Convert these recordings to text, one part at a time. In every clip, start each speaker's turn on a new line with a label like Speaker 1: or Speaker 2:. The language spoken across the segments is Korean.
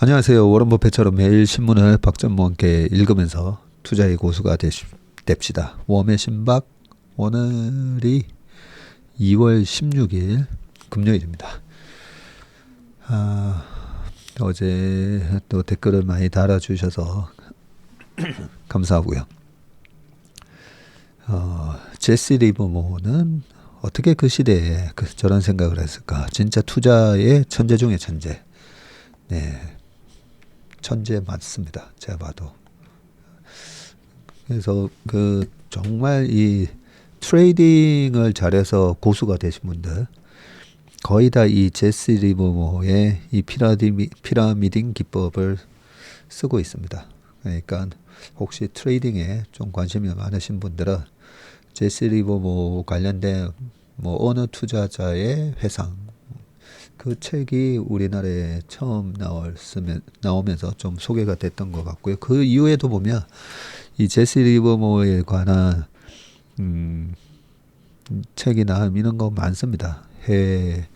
Speaker 1: 안녕하세요. 워런 버핏처럼 매일 신문을 박전무와 함께 읽으면서 투자의 고수가 됩시다. 웜의 신박, 오늘이 2월 16일 금요일입니다. 어제 또 댓글을 많이 달아주셔서 감사하고요. 제시 리버모어는 어떻게 그 시대에 저런 생각을 했을까? 진짜 투자의 천재 중에 천재. 네, 천재 맞습니다. 제가 봐도. 그래서 정말 이 트레이딩을 잘해서 고수가 되신 분들 거의 다 이 제시 리버모어의 이 피라미딩 기법을 쓰고 있습니다. 그러니까 혹시 트레이딩에 좀 관심이 많으신 분들은 제시 리버모어 관련된 어느 투자자의 회상 그 책이 우리나라에 처음 나오면서 좀 소개가 됐던 것 같고요. 그 이후에도 보면 이 제시 리버모어에 관한 책이나 이런 거 많습니다. 해외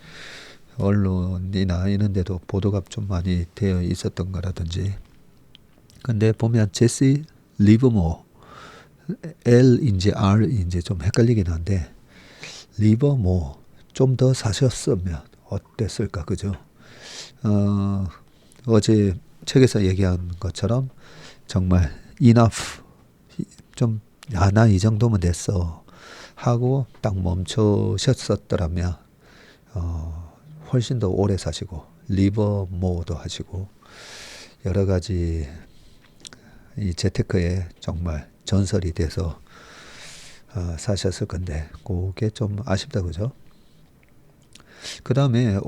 Speaker 1: 언론이나 이런 데도 보도가 좀 많이 되어 있었던 거라든지. 근데 보면 제시 리버모어 L인지 R인지 좀 헷갈리긴 한데 리버모어 좀 더 사셨으면 어땠을까, 그죠? 어제 책에서 얘기한 것처럼 정말 enough 좀 나 이 정도면 됐어 하고 딱 멈추셨었더라면 훨씬 더 오래 사시고 리버모어도 하시고 여러 가지 이 재테크에 정말 전설이 돼서 사셨을 건데 그게 좀 아쉽다, 그죠? 그 다음에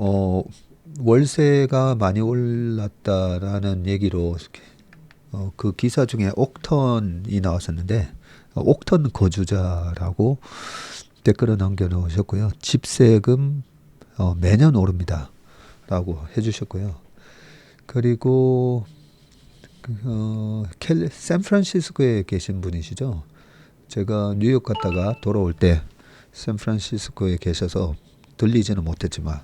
Speaker 1: 월세가 많이 올랐다라는 얘기로 그 기사 중에 옥턴이 나왔었는데 옥턴 거주자라고 댓글을 남겨놓으셨고요. 집세금 매년 오릅니다 라고 해주셨고요. 그리고 샌프란시스코에 계신 분이시죠. 제가 뉴욕 갔다가 돌아올 때 샌프란시스코에 계셔서 들리지는 못했지만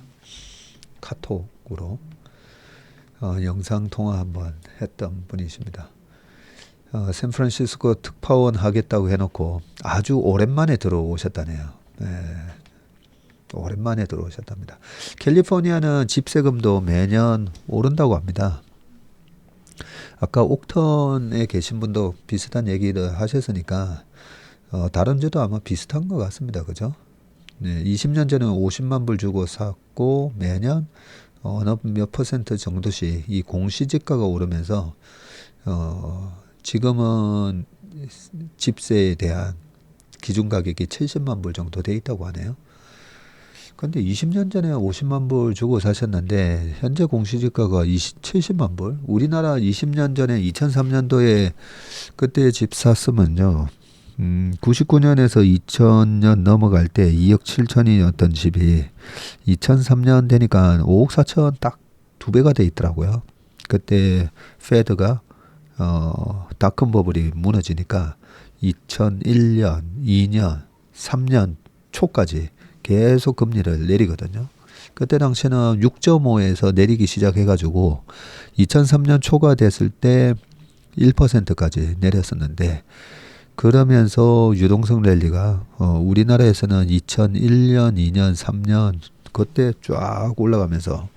Speaker 1: 카톡으로 영상 통화 한번 했던 분이십니다. 샌프란시스코 특파원 하겠다고 해놓고 아주 오랜만에 들어오셨다네요. 네, 오랜만에 들어오셨답니다. 캘리포니아는 집세금도 매년 오른다고 합니다. 아까 옥턴에 계신 분도 비슷한 얘기를 하셨으니까 다른 주도 아마 비슷한 것 같습니다. 그죠? 네, 20년 전에는 50만 불 주고 샀고 매년 어느 몇 퍼센트 정도씩 이 공시지가가 오르면서 지금은 집세에 대한 기준 가격이 70만 불 정도 돼 있다고 하네요. 근데 20년 전에 50만 불 주고 사셨는데 현재 공시지가가 70만 불? 우리나라 20년 전에 2003년도에 그때 집 샀으면요. 99년에서 2000년 넘어갈 때 2억 7천이었던 집이 2003년 되니까 5억 4천 딱 두 배가 돼 있더라고요. 그때 페드가 닷컴 버블이 무너지니까 2001년, 2년, 3년 초까지 계속 금리를 내리거든요. 그때 당시는 6.5에서 내리기 시작해가지고 2003년 초가 됐을 때 1%까지 내렸었는데 그러면서 유동성 랠리가 우리나라에서는 2001년, 2년, 3년 그때 쫙 올라가면서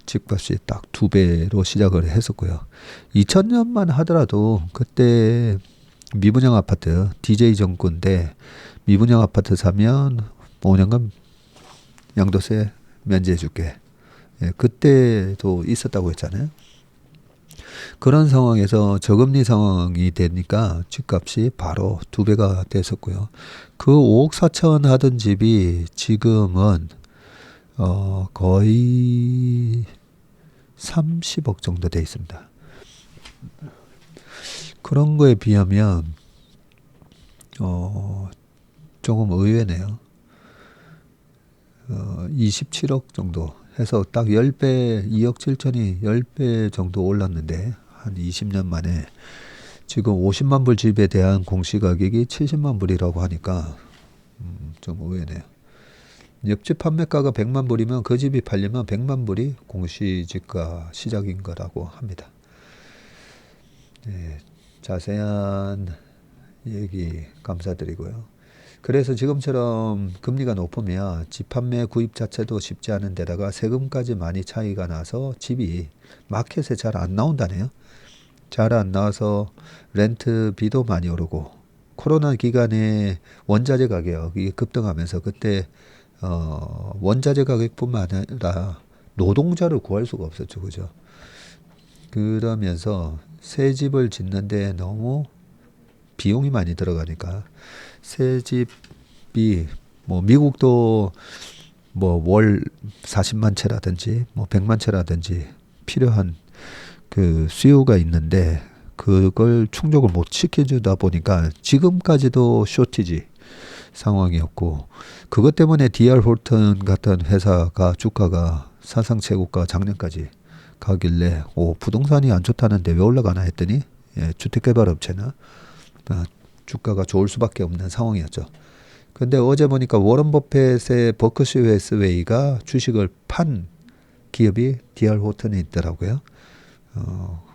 Speaker 1: 집값이 딱 2배로 시작을 했었고요. 2000년만 하더라도 그때 미분양 아파트 DJ 정권 때 미분양 아파트 사면 5년간 양도세 면제해 줄게. 예, 그때도 있었다고 했잖아요. 그런 상황에서 저금리 상황이 되니까 집값이 바로 2배가 됐었고요. 그 5억 4천 하던 집이 지금은 거의 30억 정도 돼 있습니다. 그런 거에 비하면 조금 의외네요. 27억 정도 해서 딱 10배, 2억 7천이 10배 정도 올랐는데 한 20년 만에 지금 50만 불 집에 대한 공시가격이 70만 불이라고 하니까 좀 의외네요. 옆집 판매가가 100만 불이면 그 집이 팔리면 100만 불이 공시지가 시작인 거라고 합니다. 네, 자세한 얘기 감사드리고요. 그래서 지금처럼 금리가 높으면 집 판매 구입 자체도 쉽지 않은 데다가 세금까지 많이 차이가 나서 집이 마켓에 잘 안 나온다네요. 잘 안 나와서 렌트비도 많이 오르고 코로나 기간에 원자재 가격이 급등하면서 그때 원자재 가격뿐만 아니라 노동자를 구할 수가 없었죠. 그죠? 그러면서 새 집을 짓는데 너무 비용이 많이 들어가니까 새 집이 뭐 미국도 뭐 월 40만 채라든지 뭐 100만 채라든지 필요한 그 수요가 있는데 그걸 충족을 못 시켜주다 보니까 지금까지도 쇼티지 상황이었고 그것 때문에 DR 홀튼 같은 회사가 주가가 사상 최고가 작년까지 가길래 부동산이 안 좋다는데 왜 올라가나 했더니 주택개발업체나 주가가 좋을 수밖에 없는 상황이었죠. 근데 어제 보니까 워런 버핏의 버크셔 해스웨이가 주식을 판 기업이 DR 홀튼에 있더라고요.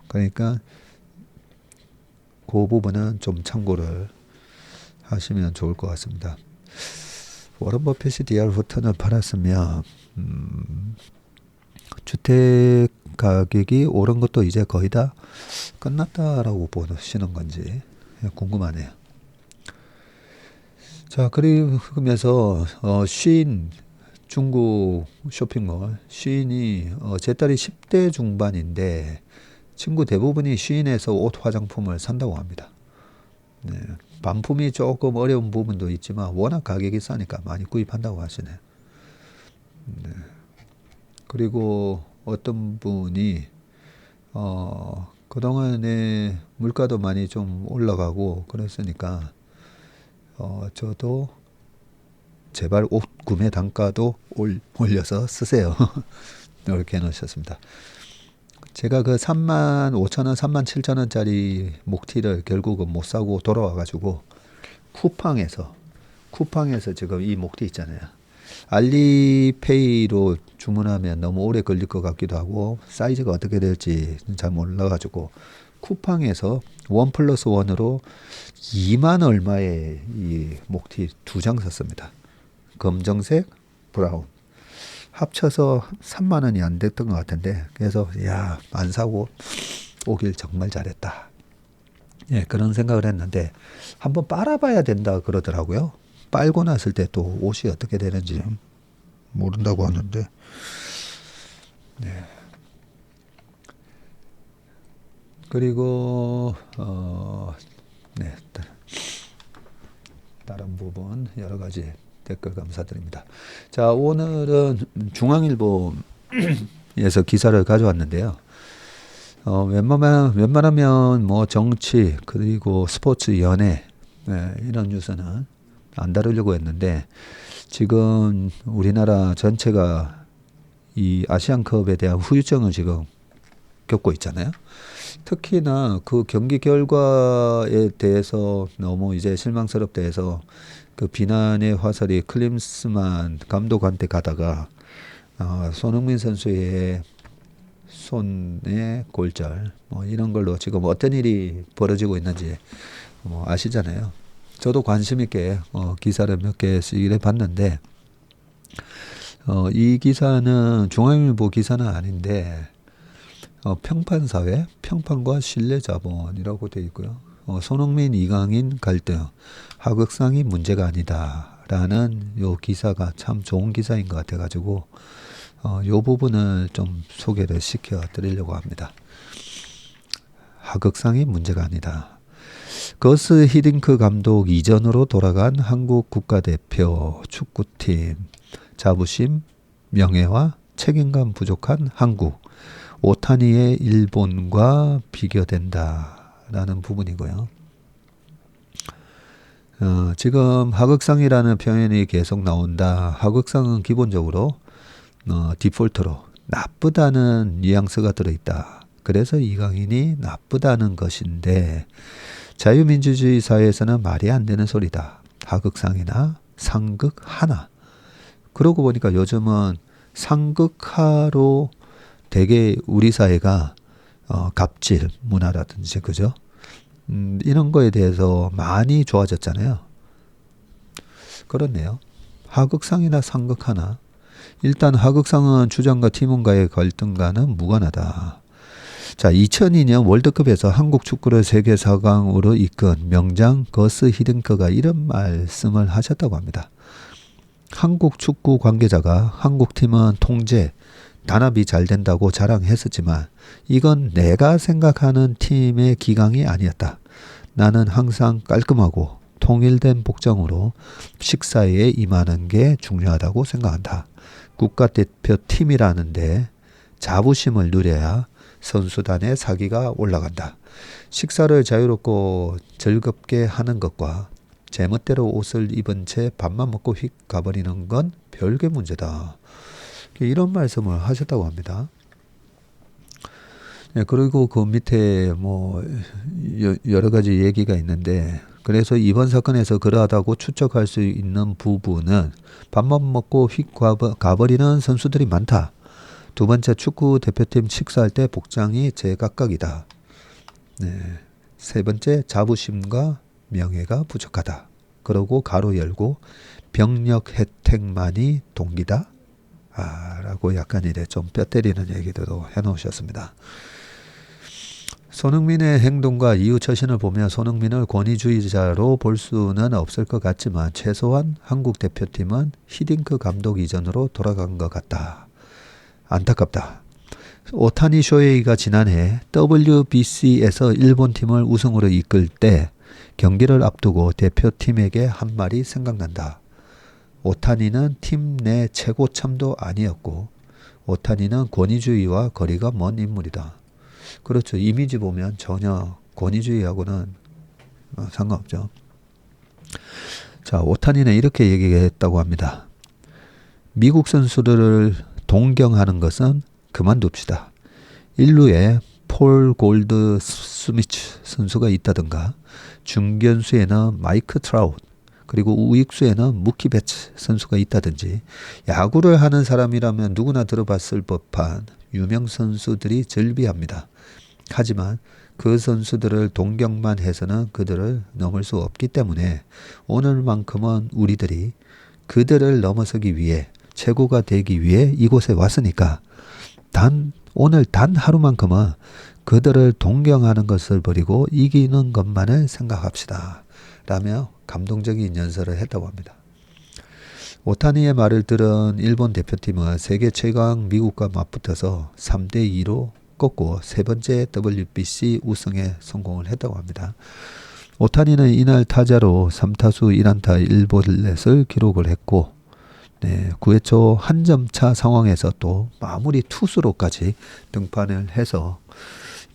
Speaker 1: 그러니까 그 부분은 좀 참고를 하시면 좋을 것 같습니다. 워런 버핏이 DR 홀튼을 팔았으면 주택 가격이 오른 것도 이제 거의 다 끝났다라고 보시는 건지 궁금하네요. 자, 그러면서 쉰 중국 쇼핑몰 쉰이 제 딸이 10대 중반인데 친구 대부분이 쉰에서 옷 화장품을 산다고 합니다. 네, 반품이 조금 어려운 부분도 있지만 워낙 가격이 싸니까 많이 구입한다고 하시네요. 네. 그리고 어떤 분이 그동안에 물가도 많이 좀 올라가고 그랬으니까 저도 제발 옷 구매 단가도 올려서 쓰세요. 이렇게 해놓으셨습니다. 제가 그 3만 5천 원, 3만 7천 원짜리 목티를 결국은 못 사고 돌아와가지고 쿠팡에서 지금 이 목티 있잖아요. 알리페이로 주문하면 너무 오래 걸릴 것 같기도 하고 사이즈가 어떻게 될지 잘 몰라가지고 쿠팡에서 1+1으로 2만 얼마에 이 목티 2장 샀습니다. 검정색, 브라운 합쳐서 3만 원이 안 됐던 것 같은데 그래서 안 사고 오길 정말 잘했다. 그런 생각을 했는데 한번 빨아봐야 된다 그러더라고요. 빨고 났을 때 또 옷이 어떻게 되는지 모른다고 하는데 네. 그리고 네. 다른 부분 여러 가지 댓글 감사드립니다. 자, 오늘은 중앙일보에서 기사를 가져왔는데요. 웬만하면 뭐 정치 그리고 스포츠 연예 이런 뉴스는 안 다루려고 했는데 지금 우리나라 전체가 이 아시안컵에 대한 후유증을 지금 겪고 있잖아요. 특히나 그 경기 결과에 대해서 너무 이제 실망스럽다 해서 그 비난의 화살이 클림스만 감독한테 가다가 손흥민 선수의 손의 골절 뭐 이런 걸로 지금 어떤 일이 벌어지고 있는지 뭐 아시잖아요. 저도 관심 있게 기사를 몇 개씩 봤는데 이 기사는 중앙일보 기사는 아닌데 평판사회, 평판과 신뢰자본이라고 되어 있고요. 손흥민, 이강인 갈등, 하극상이 문제가 아니다라는 요 기사가 참 좋은 기사인 것 같아가지고 요 부분을 좀 소개를 시켜드리려고 합니다. 하극상이 문제가 아니다. 거스 히딩크 감독 이전으로 돌아간 한국 국가대표 축구팀 자부심, 명예와 책임감 부족한 한국 오타니의 일본과 비교된다라는 부분이고요. 지금 하극상이라는 표현이 계속 나온다. 하극상은 기본적으로 디폴트로 나쁘다는 뉘앙스가 들어있다. 그래서 이강인이 나쁘다는 것인데 자유민주주의 사회에서는 말이 안 되는 소리다. 하극상이나 상극 하나. 그러고 보니까 요즘은 상극화로 되게 우리 사회가 갑질 문화라든지 그죠? 이런 거에 대해서 많이 좋아졌잖아요. 그렇네요. 하극상이나 상극하나. 일단 하극상은 주장과 팀원과의 갈등과는 무관하다. 자, 2002년 월드컵에서 한국 축구를 세계 4강으로 이끈 명장 거스 히딩크가 이런 말씀을 하셨다고 합니다. 한국 축구 관계자가 한국팀은 통제, 단합이 잘 된다고 자랑했었지만 이건 내가 생각하는 팀의 기강이 아니었다. 나는 항상 깔끔하고 통일된 복장으로 식사에 임하는 게 중요하다고 생각한다. 국가대표팀이라는데 자부심을 누려야 선수단의 사기가 올라간다. 식사를 자유롭고 즐겁게 하는 것과 제멋대로 옷을 입은 채 밥만 먹고 휙 가버리는 건 별개 문제다. 이런 말씀을 하셨다고 합니다. 네, 그리고 그 밑에 뭐 여러 가지 얘기가 있는데 그래서 이번 사건에서 그러하다고 추측할 수 있는 부분은 밥만 먹고 휙 가버리는 선수들이 많다. 두 번째, 축구 대표팀 식사할 때 복장이 제각각이다. 네. 세 번째, 자부심과 명예가 부족하다. 그러고 가로 열고 병력 혜택만이 동기다. 라고 약간 이래 좀 뼈 때리는 얘기도 해놓으셨습니다. 손흥민의 행동과 이후 처신을 보면 손흥민을 권위주의자로 볼 수는 없을 것 같지만 최소한 한국 대표팀은 히딩크 감독 이전으로 돌아간 것 같다. 안타깝다. 오타니 쇼헤이가 지난해 WBC에서 일본 팀을 우승으로 이끌 때 경기를 앞두고 대표팀에게 한 말이 생각난다. 오타니는 팀 내 최고참도 아니었고 오타니는 권위주의와 거리가 먼 인물이다. 그렇죠. 이미지 보면 전혀 권위주의하고는 상관없죠. 자, 오타니는 이렇게 얘기했다고 합니다. 미국 선수들을 동경하는 것은 그만둡시다. 인루에 폴 골드 스미츠 선수가 있다든가 중견수에는 마이크 트라웃 그리고 우익수에는 무키 베츠 선수가 있다든지 야구를 하는 사람이라면 누구나 들어봤을 법한 유명 선수들이 즐비합니다. 하지만 그 선수들을 동경만 해서는 그들을 넘을 수 없기 때문에 오늘만큼은 우리들이 그들을 넘어서기 위해 최고가 되기 위해 이곳에 왔으니까 오늘 단 하루만큼은 그들을 동경하는 것을 버리고 이기는 것만을 생각합시다. 라며 감동적인 연설을 했다고 합니다. 오타니의 말을 들은 일본 대표팀은 세계 최강 미국과 맞붙어서 3대2로 꺾고 세 번째 WBC 우승에 성공을 했다고 합니다. 오타니는 이날 타자로 3타수 1안타 1볼넷을 기록을 했고 9회 초 한 점 차 상황에서 또 마무리 투수로까지 등판을 해서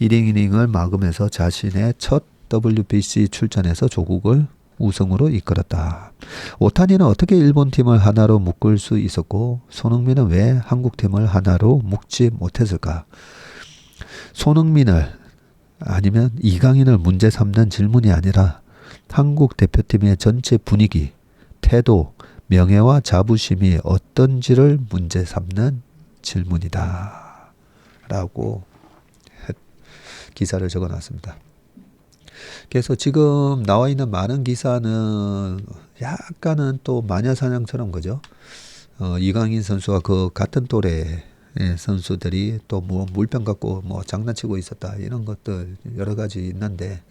Speaker 1: 1이닝을 막으면서 자신의 첫 WBC 출전에서 조국을 우승으로 이끌었다. 오타니는 어떻게 일본 팀을 하나로 묶을 수 있었고 손흥민은 왜 한국 팀을 하나로 묶지 못했을까? 손흥민을 아니면 이강인을 문제 삼는 질문이 아니라 한국 대표팀의 전체 분위기, 태도, 명예와 자부심이 어떤지를 문제 삼는 질문이다. 라고 기사를 적어놨습니다. 그래서 지금 나와 있는 많은 기사는 약간은 또 마녀사냥처럼 그죠? 이강인 선수와 그 같은 또래 선수들이 또 뭐 물병 갖고 뭐 장난치고 있었다 이런 것들 여러 가지 있는데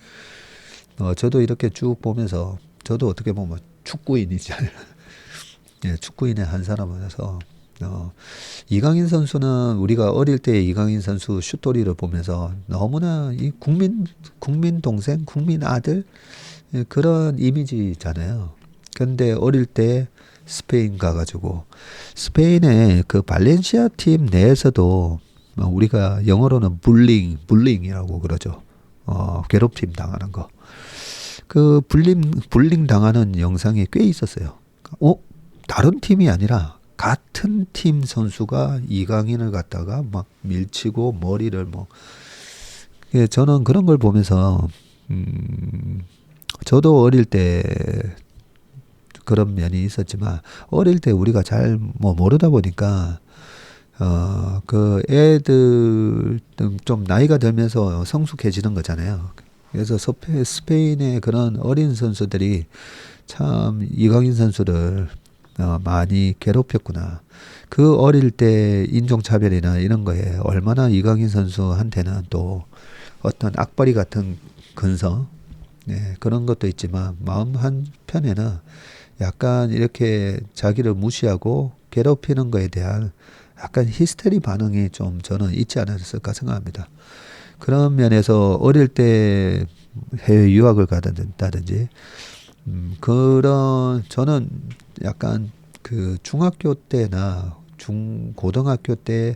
Speaker 1: 저도 이렇게 쭉 보면서 저도 어떻게 보면 축구인이잖아요. 예, 축구인의 한 사람이라서 이강인 선수는 우리가 어릴 때 이강인 선수 슛돌이를 보면서 너무나 이 국민 동생, 국민 아들 그런 이미지잖아요. 근데 어릴 때 스페인 가가지고 스페인의 그 발렌시아 팀 내에서도 우리가 영어로는 불링이라고 그러죠. 괴롭힘 당하는 거. 그 불링 당하는 영상이 꽤 있었어요. 다른 팀이 아니라 같은 팀 선수가 이강인을 갖다가 막 밀치고 머리를 저는 그런 걸 보면서 저도 어릴 때 그런 면이 있었지만 어릴 때 우리가 잘 뭐 모르다 보니까 그 애들 좀 나이가 들면서 성숙해지는 거잖아요. 그래서 스페인의 그런 어린 선수들이 참 이강인 선수를 많이 괴롭혔구나. 그 어릴 때 인종차별이나 이런 거에 얼마나 이강인 선수한테는 또 어떤 악바리 같은 근성, 네, 그런 것도 있지만 마음 한편에는 약간 이렇게 자기를 무시하고 괴롭히는 거에 대한 약간 히스테리 반응이 좀 저는 있지 않았을까 생각합니다. 그런 면에서 어릴 때 해외 유학을 가든지 그런 저는 약간 그 중학교 때나 고등학교 때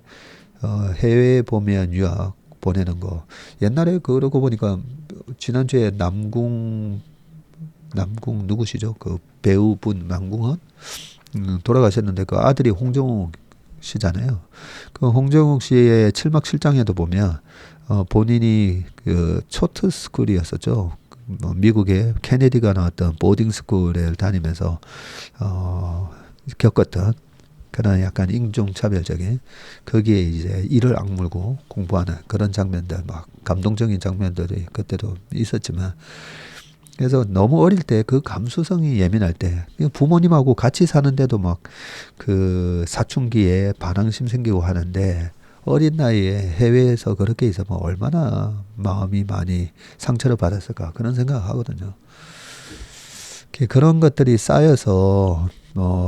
Speaker 1: 해외 보면 유학 보내는 거 옛날에 그러고 보니까 지난주에 남궁 누구시죠? 그 배우분 남궁헌 돌아가셨는데 그 아들이 홍정욱 씨잖아요. 그 홍정욱 씨의 7막 7장에도 보면 본인이 그 초트 스쿨이었었죠. 미국의 케네디가 나왔던 보딩 스쿨을 다니면서 겪었던 그런 약간 인종차별적인 거기에 이제 이를 악물고 공부하는 그런 장면들 막 감동적인 장면들이 그때도 있었지만 그래서 너무 어릴 때 그 감수성이 예민할 때 부모님하고 같이 사는데도 막 그 사춘기에 반항심 생기고 하는데 어린 나이에 해외에서 그렇게 있으면 얼마나 마음이 많이 상처를 받았을까 그런 생각을 하거든요. 그런 것들이 쌓여서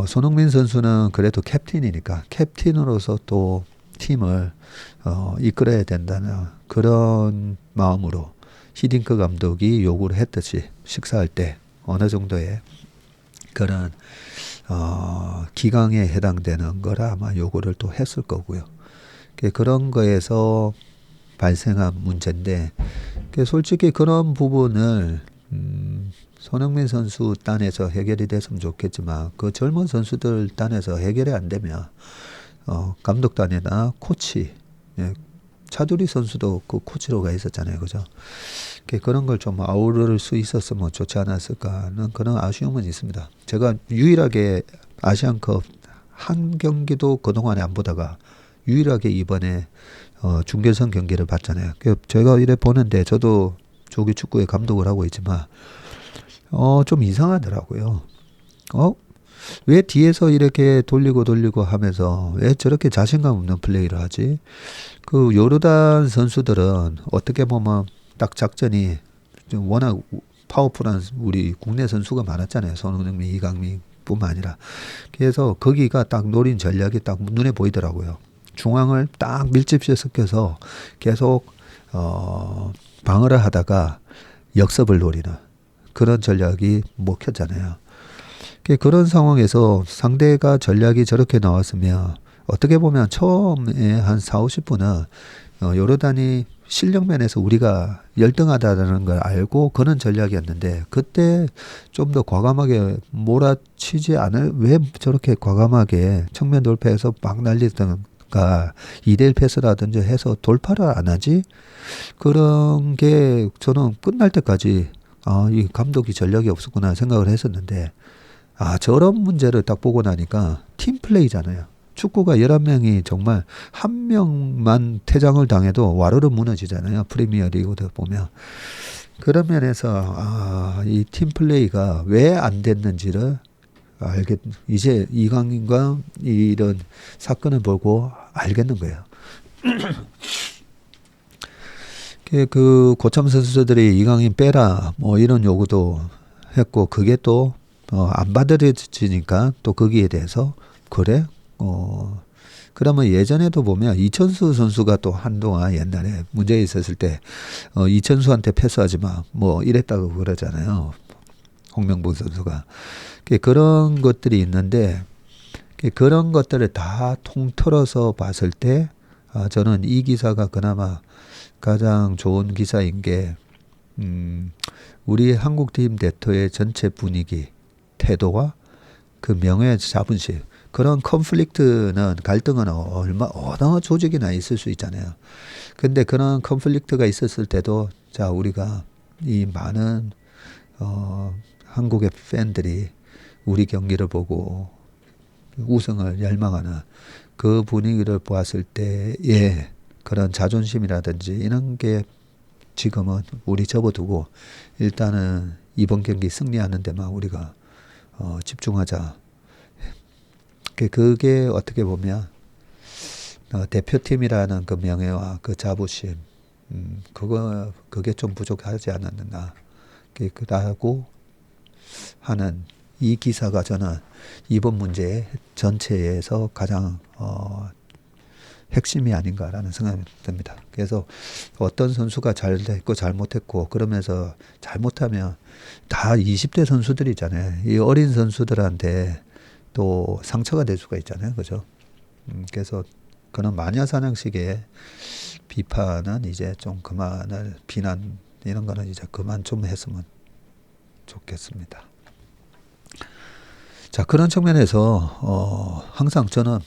Speaker 1: 손흥민 선수는 그래도 캡틴이니까 캡틴으로서 또 팀을 이끌어야 된다는 그런 마음으로 히딩크 감독이 요구를 했듯이 식사할 때 어느 정도의 그런 기강에 해당되는 거라 아마 요구를 또 했을 거고요. 그런 거에서 발생한 문제인데 솔직히 그런 부분을 손흥민 선수 딴에서 해결이 됐으면 좋겠지만 그 젊은 선수들 딴에서 해결이 안 되면 감독단이나 코치 예, 차두리 선수도 그 코치로 가 있었잖아요. 그죠? 그런 걸 좀 아우를 수 있었으면 좋지 않았을까 하는 그런 아쉬움은 있습니다. 제가 유일하게 아시안컵 한 경기도 그동안에 안 보다가 유일하게 이번에 중결선 경기를 봤잖아요. 제가 이래 보는데 저도 조기 축구에 감독을 하고 있지만 좀 이상하더라고요. 왜 뒤에서 이렇게 돌리고 하면서 왜 저렇게 자신감 없는 플레이를 하지? 그 요르단 선수들은 어떻게 보면 딱 작전이 좀 워낙 파워풀한 우리 국내 선수가 많았잖아요. 손흥민, 이강민 뿐만 아니라. 그래서 거기가 딱 노린 전략이 딱 눈에 보이더라고요. 중앙을 딱 밀집시켜서 계속 방어를 하다가 역습을 노리는 그런 전략이 먹혔잖아요. 그런 상황에서 상대가 전략이 저렇게 나왔으면 어떻게 보면 처음에 한 4, 50분은 요르단이 실력 면에서 우리가 열등하다는 걸 알고 그런 전략이었는데 그때 좀 더 과감하게 몰아치지 않을 왜 저렇게 과감하게 측면 돌파해서 막 날리던가 2대1 패스라든지 해서 돌파를 안 하지? 그런 게 저는 끝날 때까지 이 감독이 전략이 없었구나 생각을 했었는데 저런 문제를 딱 보고 나니까 팀 플레이잖아요. 축구가 11명이 정말 한 명만 퇴장을 당해도 와르르 무너지잖아요. 프리미어 리그도 보면. 그런 면에서 이 팀 플레이가 왜 안 됐는지를 이제 이강인과 이런 사건을 보고 알겠는 거예요. 그 고참 선수들이 이강인 빼라 뭐 이런 요구도 했고 그게 또 안 받아들여지니까 또 거기에 대해서 그래? 그러면 예전에도 보면 이천수 선수가 또 한동안 옛날에 문제 있었을 때 이천수한테 패스하지 마 뭐 이랬다고 그러잖아요. 홍명보 선수가. 그런 것들이 있는데 그런 것들을 다 통틀어서 봤을 때 저는 이 기사가 그나마 가장 좋은 기사인 게 우리 한국팀 대표의 전체 분위기 태도와 그 명예 자부심 그런 컨플릭트는 갈등은 어느 조직이나 있을 수 있잖아요. 근데 그런 컨플릭트가 있었을 때도 우리가 이 많은 한국의 팬들이 우리 경기를 보고 우승을 열망하는 그 분위기를 보았을 때의 그런 자존심이라든지 이런 게 지금은 우리 접어두고 일단은 이번 경기 승리하는 데만 우리가 집중하자. 그게 어떻게 보면 대표팀이라는 그 명예와 그 자부심, 그게 좀 부족하지 않았나. 그라고 하는 이 기사가 저는 이번 문제 전체에서 가장 핵심이 아닌가라는 생각이 듭니다. 그래서 어떤 선수가 잘 됐고 잘못했고 그러면서 잘못하면 다 20대 선수들이잖아요. 이 어린 선수들한테 또 상처가 될 수가 있잖아요. 그죠? 그래서 그런 마녀사냥식의 비판은 이제 좀 그만을, 비난 이런 거는 이제 그만 좀 했으면 좋겠습니다. 자, 그런 측면에서 항상 저는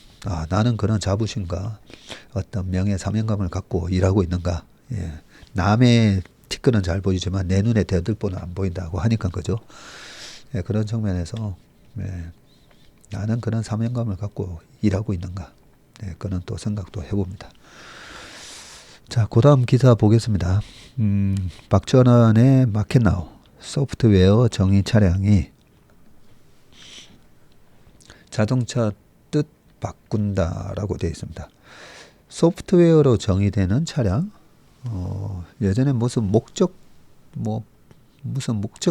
Speaker 1: 나는 그런 자부심과 어떤 명예 사명감을 갖고 일하고 있는가. 예. 남의 티끌은 잘 보이지만 내 눈에 대들보는 안 보인다고 하니까 그죠. 예, 그런 측면에서 나는 그런 사명감을 갖고 일하고 있는가. 네, 그런 또 생각도 해봅니다. 자, 그 다음 기사 보겠습니다. 박전환의 마켓나우 소프트웨어 정의 차량이 자동차 뜻 바꾼다라고 되어 있습니다. 소프트웨어로 정의되는 차량, 예전에 무슨 목적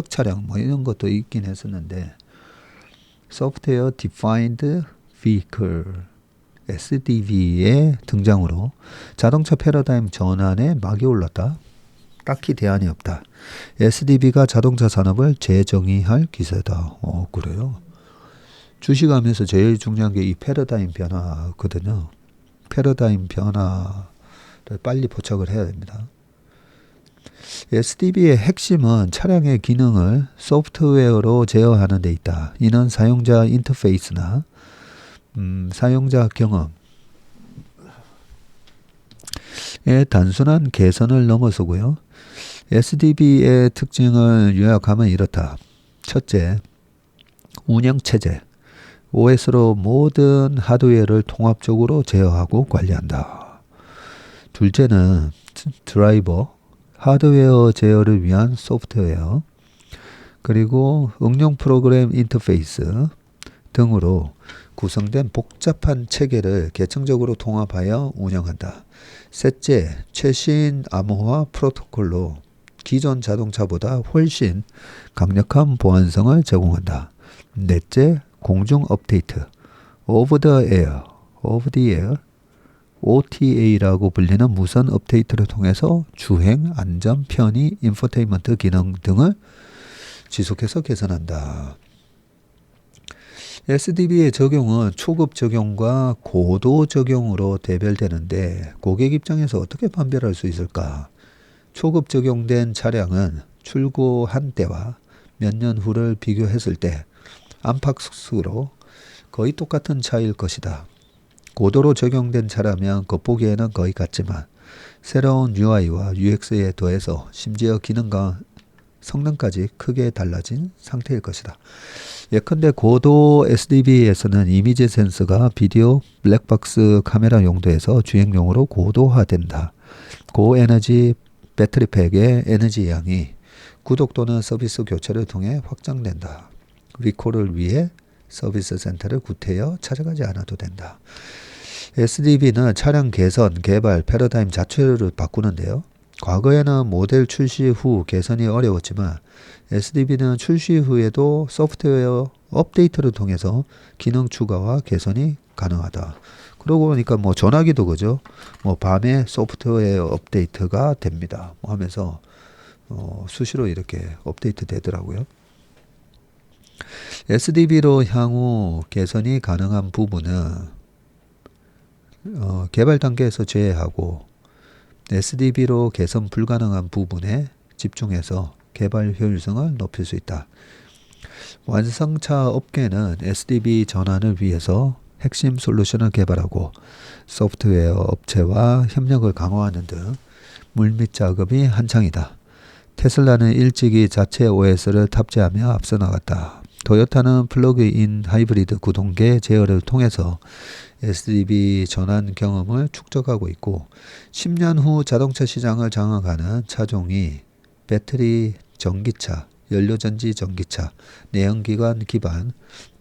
Speaker 1: 차량 이런 것도 있긴 했었는데 소프트웨어 Defined Vehicle SDV의 등장으로 자동차 패러다임 전환에 막이 올랐다. 딱히 대안이 없다. SDV가 자동차 산업을 재정의할 기세다. 그래요. 주식하면서 제일 중요한 게 이 패러다임 변화거든요. 패러다임 변화를 빨리 포착을 해야 됩니다. SDV의 핵심은 차량의 기능을 소프트웨어로 제어하는 데 있다. 이는 사용자 인터페이스나 사용자 경험의 단순한 개선을 넘어서고요. SDV의 특징을 요약하면 이렇다. 첫째, 운영체제. OS로 모든 하드웨어를 통합적으로 제어하고 관리한다. 둘째는 드라이버, 하드웨어 제어를 위한 소프트웨어, 그리고 응용 프로그램 인터페이스 등으로 구성된 복잡한 체계를 계층적으로 통합하여 운영한다. 셋째, 최신 암호화 프로토콜로 기존 자동차보다 훨씬 강력한 보안성을 제공한다. 넷째, 공중 업데이트, over the air, OTA라고 불리는 무선 업데이트를 통해서 주행, 안전, 편의, 인포테인먼트 기능 등을 지속해서 개선한다. SDV의 적용은 초급 적용과 고도 적용으로 대별되는데 고객 입장에서 어떻게 판별할 수 있을까? 초급 적용된 차량은 출고한 때와 몇 년 후를 비교했을 때 안팎으로 거의 똑같은 차이일 것이다. 고도로 적용된 차라면 겉보기에는 거의 같지만 새로운 UI와 UX에 더해서 심지어 기능과 성능까지 크게 달라진 상태일 것이다. 예컨대 고도 SDV에서는 이미지 센서가 비디오 블랙박스 카메라 용도에서 주행용으로 고도화된다. 고에너지 배터리팩의 에너지 양이 구독 또는 서비스 교체를 통해 확장된다. 리콜을 위해 서비스 센터를 구태여 찾아가지 않아도 된다. SDV는 차량 개선, 개발, 패러다임 자체를 바꾸는데요. 과거에는 모델 출시 후 개선이 어려웠지만 SDV는 출시 후에도 소프트웨어 업데이트를 통해서 기능 추가와 개선이 가능하다. 그러고 보니까 전화기도 그죠? 밤에 소프트웨어 업데이트가 됩니다. 하면서 수시로 이렇게 업데이트 되더라고요. SDV로 향후 개선이 가능한 부분은 개발 단계에서 제외하고 SDV로 개선 불가능한 부분에 집중해서 개발 효율성을 높일 수 있다. 완성차 업계는 SDV 전환을 위해서 핵심 솔루션을 개발하고 소프트웨어 업체와 협력을 강화하는 등 물밑 작업이 한창이다. 테슬라는 일찍이 자체 OS를 탑재하며 앞서 나갔다. 토요타는 플러그인 하이브리드 구동계 제어를 통해서 SDV 전환 경험을 축적하고 있고 10년 후 자동차 시장을 장악하는 차종이 배터리 전기차, 연료전지 전기차, 내연기관 기반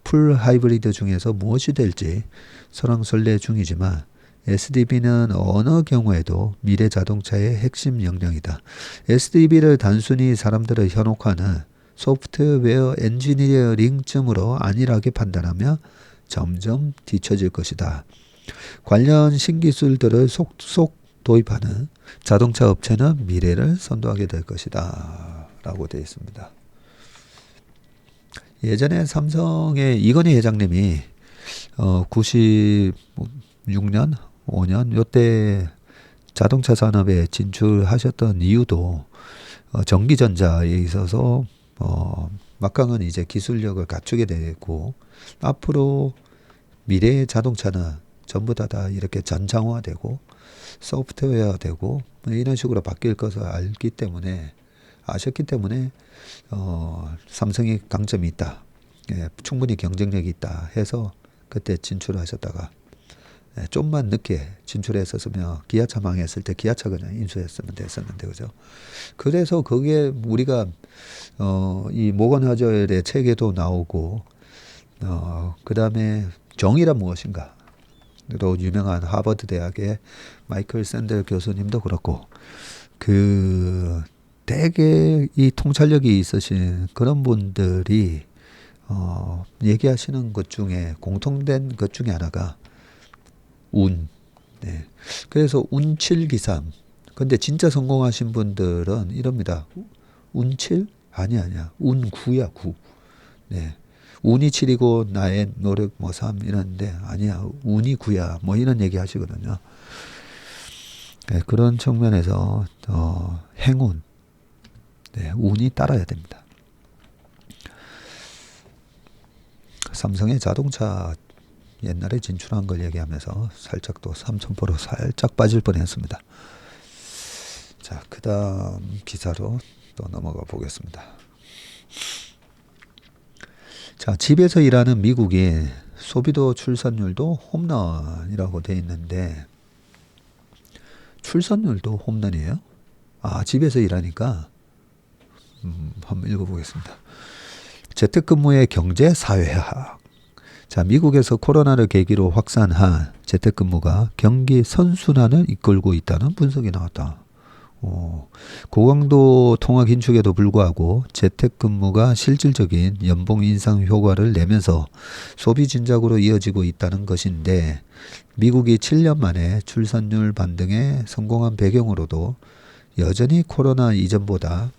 Speaker 1: 풀 하이브리드 중에서 무엇이 될지 설왕설래 중이지만 SDV는 어느 경우에도 미래 자동차의 핵심 역량이다. SDV를 단순히 사람들을 현혹하는 소프트웨어 엔지니어링쯤으로 안일하게 판단하며 점점 뒤처질 것이다. 관련 신기술들을 속속 도입하는 자동차 업체는 미래를 선도하게 될 것이다. 라고 되어 있습니다. 예전에 삼성의 이건희 회장님이 96년, 5년 요때 자동차 산업에 진출하셨던 이유도 전기전자에 있어서 막강한 이제 기술력을 갖추게 되고 앞으로 미래의 자동차는 전부 다 이렇게 전장화되고 소프트웨어되고 이런 식으로 바뀔 것을 아셨기 때문에 삼성이 강점이 있다. 예, 충분히 경쟁력이 있다 해서 그때 진출하셨다가 좀만 늦게 진출했었으면 기아차 망했을 때 기아차 그냥 인수했으면 됐었는데 그죠. 그래서 거기에 우리가 이 모건 하절의 책에도 나오고 그 다음에 정의란 무엇인가 로 유명한 하버드 대학의 마이클 샌델 교수님도 그렇고 되게 이 통찰력이 있으신 그런 분들이 얘기하시는 것 중에 공통된 것 중에 하나가 운. 네. 그래서 운칠기삼. 근데 진짜 성공하신 분들은 이럽니다. 운칠? 아니야. 운구야, 구. 네. 운이 7이고 나의 노력 3 이러는데 아니야. 운이 9야. 이런 얘기 하시거든요. 네, 그런 측면에서 행운. 네, 운이 따라야 됩니다. 삼성의 자동차 옛날에 진출한 걸 얘기하면서 살짝 또 삼천포로 살짝 빠질 뻔했습니다. 자, 그 다음 기사로 또 넘어가 보겠습니다. 자, 집에서 일하는 미국인 소비도 출산율도 홈런이라고 돼 있는데 출산율도 홈런이에요? 집에서 일하니까 한번 읽어보겠습니다. 재택근무의 경제 사회학. 자, 미국에서 코로나를 계기로 확산한 재택근무가 경기 선순환을 이끌고 있다는 분석이 나왔다. 고강도 통화 긴축에도 불구하고 재택근무가 실질적인 연봉 인상 효과를 내면서 소비 진작으로 이어지고 있다는 것인데 미국이 7년 만에 출산율 반등에 성공한 배경으로도 여전히 코로나 이전보다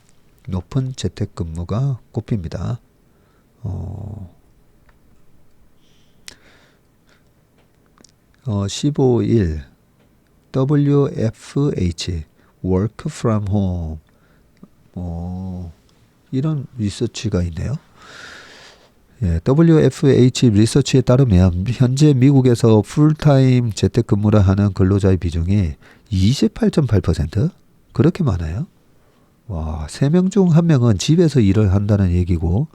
Speaker 1: 높은 재택근무가 꼽힙니다. 15일 WFH Work from Home 이런 리서치가 있네요. 예, WFH 리서치에 따르면 현재 미국에서 풀타임 재택근무를 하는 근로자의 비중이 28.8%? 그렇게 많아요? 와, 3명 중 1명은 집에서 일을 한다는 얘기고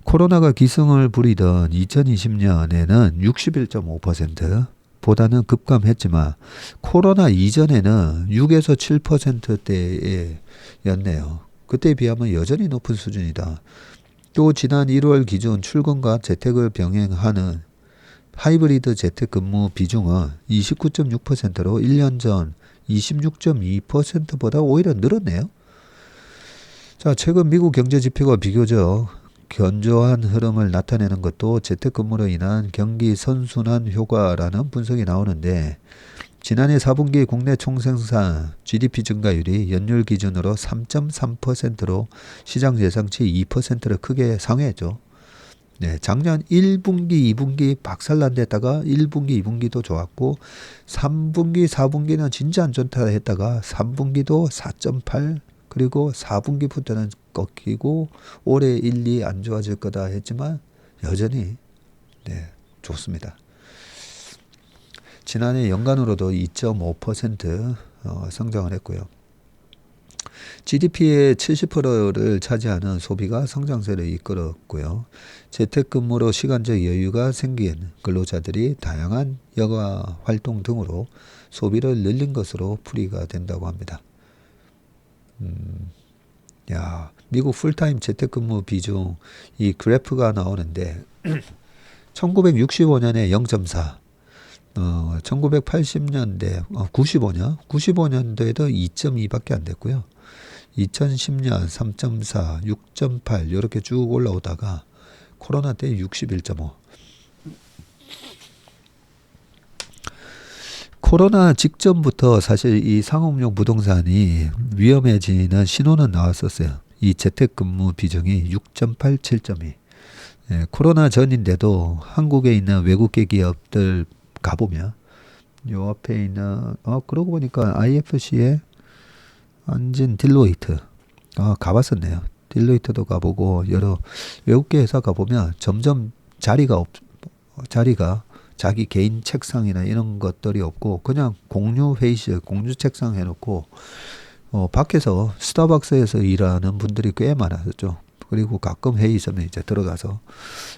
Speaker 1: 코로나가 기승을 부리던 2020년에는 61.5% 보다는 급감했지만 코로나 이전에는 6에서 7%대였네요. 그때에 비하면 여전히 높은 수준이다. 또 지난 1월 기준 출근과 재택을 병행하는 하이브리드 재택근무 비중은 29.6%로 1년 전 26.2%보다 오히려 늘었네요. 자, 최근 미국 경제 지표가 비교적 견조한 흐름을 나타내는 것도 재택근무로 인한 경기 선순환 효과라는 분석이 나오는데 지난해 4분기 국내 총생산 GDP 증가율이 연율 기준으로 3.3%로 시장 예상치 2%를 크게 상회했죠. 네, 작년 1분기, 2분기 박살난데다가 1분기, 2분기도 좋았고 3분기, 4분기는 진짜 안 좋다 했다가 3분기도 4.8 그리고 4분기부터는 꺾이고 올해 1, 2 안 좋아질 거다 했지만 여전히 좋습니다. 지난해 연간으로도 2.5% 성장을 했고요. GDP의 70%를 차지하는 소비가 성장세를 이끌었고요. 재택근무로 시간적 여유가 생긴 근로자들이 다양한 여가 활동 등으로 소비를 늘린 것으로 풀이가 된다고 합니다. 야, 미국 풀타임 재택근무 비중 이 그래프가 나오는데 1965년에 0.4, 1980년대 95년도에도 2.2밖에 안 됐고요. 2010년 3.4, 6.8 이렇게 쭉 올라오다가 코로나 때 61.5. 코로나 직전부터 사실 이 상업용 부동산이 위험해지는 신호는 나왔었어요. 이 재택근무 비중이 6.8, 7.2. 예, 코로나 전인데도 한국에 있는 외국계 기업들 가보면 요 앞에 있는 그러고 보니까 IFC에 앉은 딜로이트 가봤었네요. 딜로이트도 가보고 여러 외국계 회사 가보면 점점 자리가 자기 개인 책상이나 이런 것들이 없고 그냥 공유 회의실, 공유 책상 해놓고 밖에서 스타벅스에서 일하는 분들이 꽤 많았었죠. 그리고 가끔 회의 있으면 이제 들어가서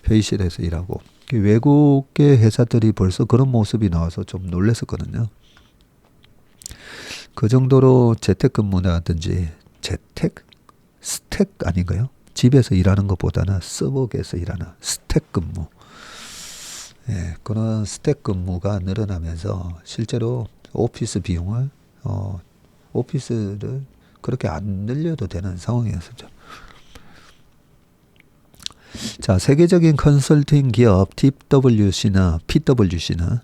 Speaker 1: 회의실에서 일하고 외국계 회사들이 벌써 그런 모습이 나와서 좀 놀랐었거든요. 그 정도로 재택근무라든지 스택 아닌가요? 집에서 일하는 것보다는 서버에서 일하는 스택 근무. 예, 그런 스택 근무가 늘어나면서 실제로 오피스 비용을 오피스를 그렇게 안 늘려도 되는 상황이었었죠. 자, 세계적인 컨설팅 기업 TWC나 PWC는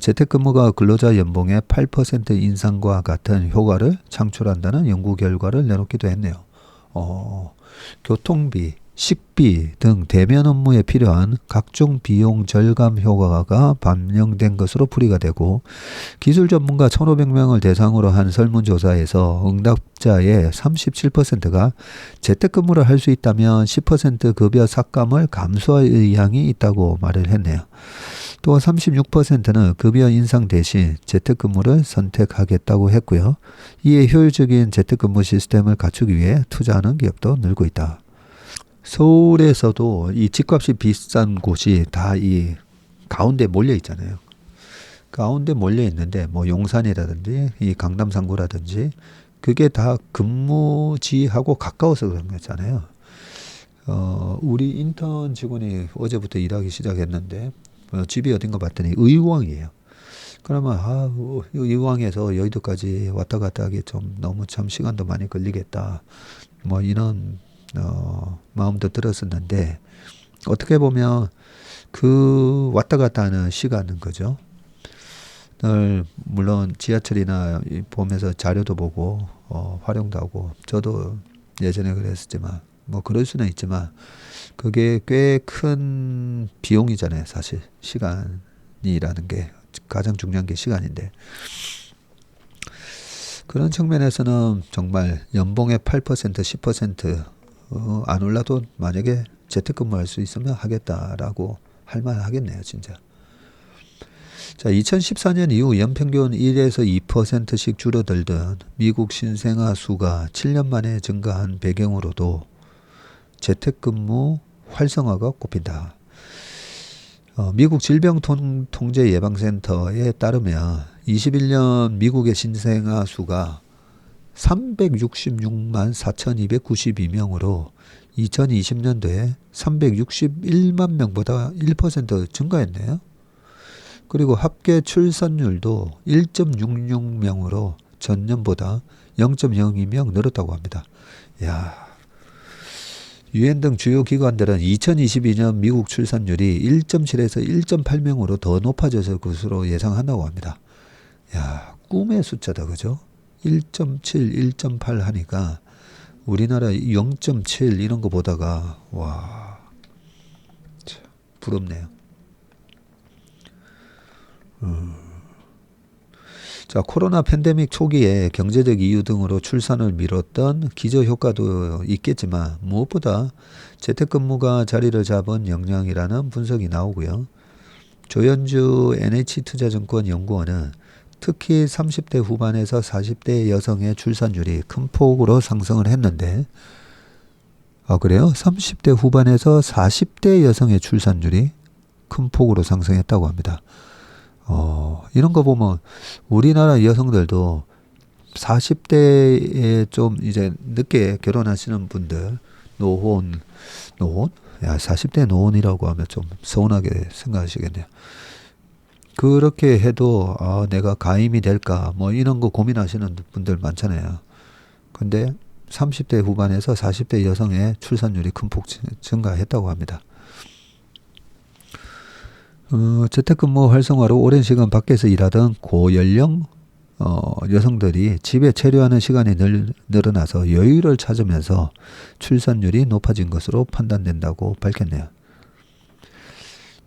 Speaker 1: 재택근무가 근로자 연봉의 8% 인상과 같은 효과를 창출한다는 연구 결과를 내놓기도 했네요. 교통비, 식비 등 대면 업무에 필요한 각종 비용 절감 효과가 반영된 것으로 풀이가 되고 기술 전문가 1,500명을 대상으로 한 설문조사에서 응답자의 37%가 재택근무를 할 수 있다면 10% 급여 삭감을 감수할 의향이 있다고 말을 했네요. 또 36%는 급여 인상 대신 재택근무를 선택하겠다고 했고요. 이에 효율적인 재택근무 시스템을 갖추기 위해 투자하는 기업도 늘고 있다. 서울에서도 이 집값이 비싼 곳이 다 이 가운데 몰려 있잖아요. 가운데 몰려 있는데 뭐 용산이라든지 이 강남 상구라든지 그게 다 근무지하고 가까워서 그런 거잖아요. 우리 인턴 직원이 어제부터 일하기 시작했는데 집이 어딘가 봤더니 의왕이에요. 그러면 의왕에서 여의도까지 왔다 갔다 하기 좀 너무 참 시간도 많이 걸리겠다. 뭐 이런 마음도 들었었는데 어떻게 보면 그 왔다 갔다 하는 시간은 거죠. 물론 지하철이나 보면서 자료도 보고 활용도 하고 저도 예전에 그랬었지만 뭐 그럴 수는 있지만 그게 꽤 큰 비용이잖아요. 사실 시간이라는 게 가장 중요한 게 시간인데 그런 측면에서는 정말 연봉의 8% 10% 안 올라도 만약에 재택근무할 수 있으면 하겠다라고 할 만하겠네요. 진짜. 자, 2014년 이후 연평균 1에서 2%씩 줄어들던 미국 신생아 수가 7년 만에 증가한 배경으로도 재택근무 활성화가 꼽힌다. 미국 질병통제예방센터에 따르면 21년 미국의 신생아 수가 366만 4,292명으로 2020년도에 361만 명보다 1% 증가했네요. 그리고 합계 출산율도 1.66명으로 전년보다 0.02명 늘었다고 합니다. 야, 유엔 등 주요 기관들은 2022년 미국 출산율이 1.7에서 1.8명으로 더 높아질 것으로 예상한다고 합니다. 야, 꿈의 숫자다, 그죠? 1.7, 1.8 하니까 우리나라 0.7 이런 거 보다가 와, 참 부럽네요. 자, 코로나 팬데믹 초기에 경제적 이유 등으로 출산을 미뤘던 기저효과도 있겠지만 무엇보다 재택근무가 자리를 잡은 영향이라는 분석이 나오고요. 조현주 NH투자증권 연구원은 특히 30대 후반에서 40대 여성의 출산율이 큰 폭으로 상승을 했는데, 아, 그래요? 30대 후반에서 40대 여성의 출산율이 큰 폭으로 상승했다고 합니다. 이런 거 보면 우리나라 여성들도 40대에 좀 이제 늦게 결혼하시는 분들, 노혼? 야, 40대 노혼이라고 하면 좀 서운하게 생각하시겠네요. 그렇게 해도, 내가 가임이 될까, 뭐 이런 거 고민하시는 분들 많잖아요. 근데 30대 후반에서 40대 여성의 출산율이 큰 폭 증가했다고 합니다. 재택근무 활성화로 오랜 시간 밖에서 일하던 고연령 여성들이 집에 체류하는 시간이 늘어나서 여유를 찾으면서 출산율이 높아진 것으로 판단된다고 밝혔네요.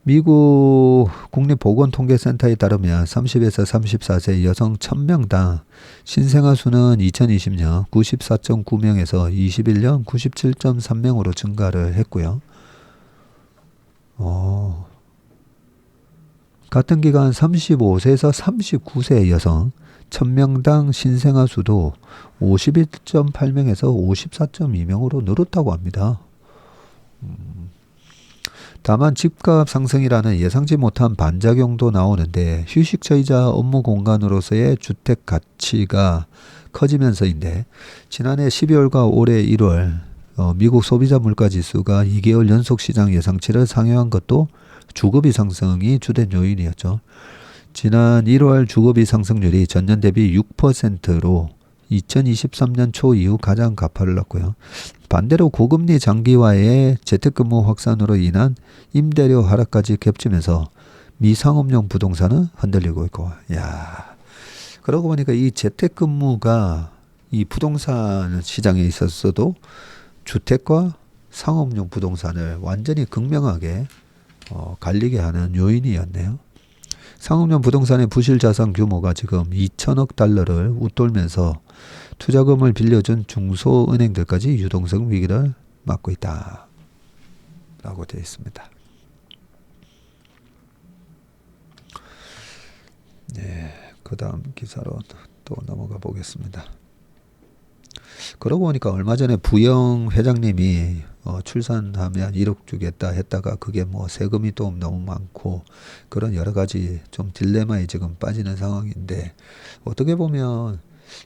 Speaker 1: 미국 국립보건통계센터에 따르면 30에서 34세 여성 1000명당 신생아 수는 2020년 94.9명에서 21년 97.3명으로 증가를 했고요. 같은 기간 35세에서 39세 여성 1000명당 신생아 수도 51.8명에서 54.2명으로 늘었다고 합니다. 다만 집값 상승이라는 예상치 못한 반작용도 나오는데, 휴식처이자 업무 공간으로서의 주택 가치가 커지면서인데, 지난해 12월과 올해 1월 미국 소비자 물가지수가 2개월 연속 시장 예상치를 상회한 것도 주거비 상승이 주된 요인이었죠. 지난 1월 주거비 상승률이 전년 대비 6%로 2023년 초 이후 가장 가파를났고요. 반대로 고금리 장기화의 재택근무 확산으로 인한 임대료 하락까지 겹치면서 미상업용 부동산은 흔들리고 있고, 야, 그러고 보니까 이 재택근무가 이 부동산 시장에 있었어도 주택과 상업용 부동산을 완전히 극명하게 갈리게 하는 요인이었네요. 상업용 부동산의 부실자산 규모가 지금 2천억 달러를 웃돌면서 투자금을 빌려준 중소은행들까지 유동성 위기를 맞고 있다 라고 되어 있습니다. 네, 그 다음 기사로 또 넘어가 보겠습니다. 그러고 보니까 얼마 전에 부영 회장님이 출산하면 1억 주겠다 했다가 그게 뭐 세금이 또 너무 많고 그런 여러 가지 좀 딜레마에 지금 빠지는 상황인데, 어떻게 보면